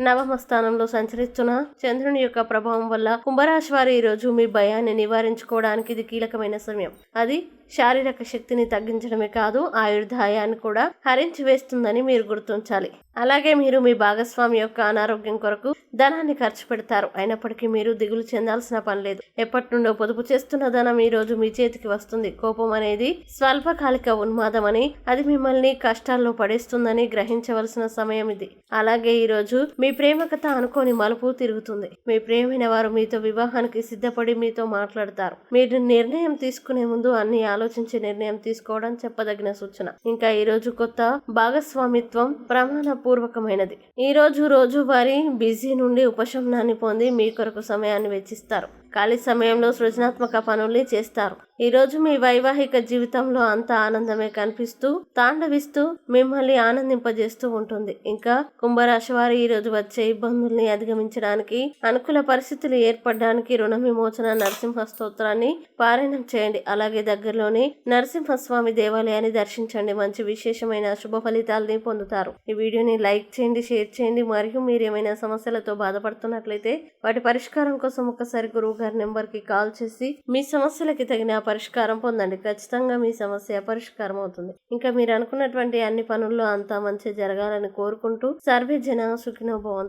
నవమ స్థానంలో సంచరిస్తున్న చంద్రుని యొక్క ప్రభావం వల్ల కుంభరాశి వారు ఈ రోజు మీ భయాన్ని నివారించుకోవడానికి ఇది కీలకమైన సమయం. అది శారీరక శక్తిని తగ్గించడమే కాదు, ఆయుర్దాయాన్ని కూడా హరించి వేస్తుందని మీరు గుర్తించాలి. అలాగే మీరు మీ భాగస్వామి యొక్క అనారోగ్యం కొరకు ధనాన్ని ఖర్చు పెడతారు. అయినప్పటికీ మీరు దిగులు చెందాల్సిన పని లేదు. ఎప్పటి నుండో పొదుపు చేస్తున్న ధనం ఈ రోజు మీ చేతికి వస్తుంది. కోపం అనేది స్వల్పకాలిక ఉన్మాదం అని, అది మిమ్మల్ని కష్టాల్లో పడేస్తుందని గ్రహించవలసిన సమయం ఇది. అలాగే ఈ రోజు మీ ప్రేమ కథ అనుకోని మలుపు తిరుగుతుంది. మీ ప్రేమైన వారు మీతో వివాహానికి సిద్ధపడి మీతో మాట్లాడతారు. మీరు నిర్ణయం తీసుకునే ముందు అన్ని ఆలోచించి నిర్ణయం తీసుకోవడం చెప్పదగిన సూచన. ఇంకా ఈ రోజు కొత్త భాగస్వామిత్వం ప్రమాణపూర్వకమైనది. ఈ రోజు వారి బిజీ నుండి ఉపశమనాన్ని పొంది మీ కొరకు సమయాన్ని వెచ్చిస్తారు. ఖాళీ సమయంలో సృజనాత్మక పనుల్ని చేస్తారు. ఈ రోజు మీ వైవాహిక జీవితంలో అంత ఆనందమే కనిపిస్తూ తాండవిస్తూ మిమ్మల్ని ఆనందింపజేస్తూ ఉంటుంది. ఇంకా కుంభరాశి వారు ఈ రోజు వచ్చే ఇబ్బందుల్ని అధిగమించడానికి, అనుకూల పరిస్థితులు ఏర్పడడానికి రుణ విమోచన నరసింహ స్తోత్రాన్ని పారాయణం చేయండి. అలాగే దగ్గరలోని నరసింహస్వామి దేవాలయాన్ని దర్శించండి. మంచి విశేషమైన శుభ ఫలితాలని పొందుతారు. ఈ వీడియోని లైక్ చేయండి, షేర్ చేయండి. మరియు మీరు ఏమైనా సమస్యలతో బాధపడుతున్నట్లయితే వాటి పరిష్కారం కోసం ఒకసారి గురువు గారి నెంబర్ కి కాల్ చేసి మీ సమస్యలకి తగిన పరిష్కారం పొందండి. ఖచ్చితంగా మీ సమస్య పరిష్కారం అవుతుంది. ఇంకా మీరు అనుకున్నటువంటి అన్ని పనుల్లో అంతా మంచి జరగాలని కోరుకుంటూ సర్వే జన సుఖినో భవంతు.